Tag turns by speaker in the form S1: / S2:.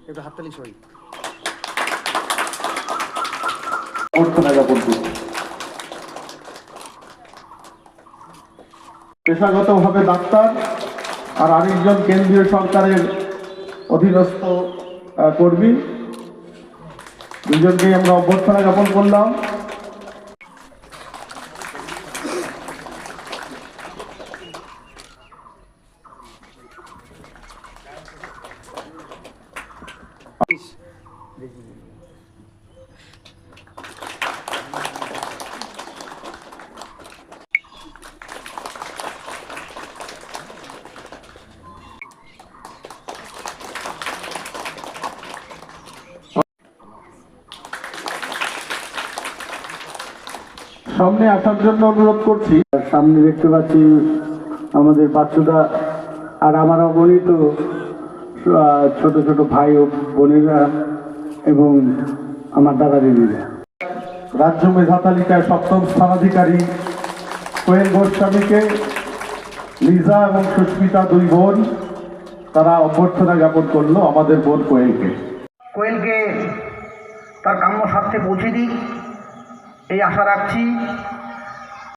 S1: একটু হাততালি সই।
S2: পেশাগতভাবে ডাক্তার আর আরেকজন কেন্দ্রীয় সরকারের অধীনস্থ কর্মী, দুজনকেই আমরা অভ্যর্থনা জ্ঞাপন করলাম। সামনে আসার জন্য অনুরোধ করছি। সামনে দেখতে পাচ্ছি আমাদের বাচ্চুদা আর আমার অগণিত ছোট ছোট ভাই ও বোনেরা এবং আমার দাদা দিদিরা। রাজ্য মেধা তালিকায় 7ম স্থানাধিকারী কোয়েল গোস্বামীকে লিজা এবং সুস্মিতা 2 বোন, তারা অভ্যর্থনা জ্ঞাপন করলো আমাদের বোন কোয়েলকে।
S3: কোয়েলকে তার কাম্য স্বার্থে পৌঁছে দিই এই আশা রাখছি।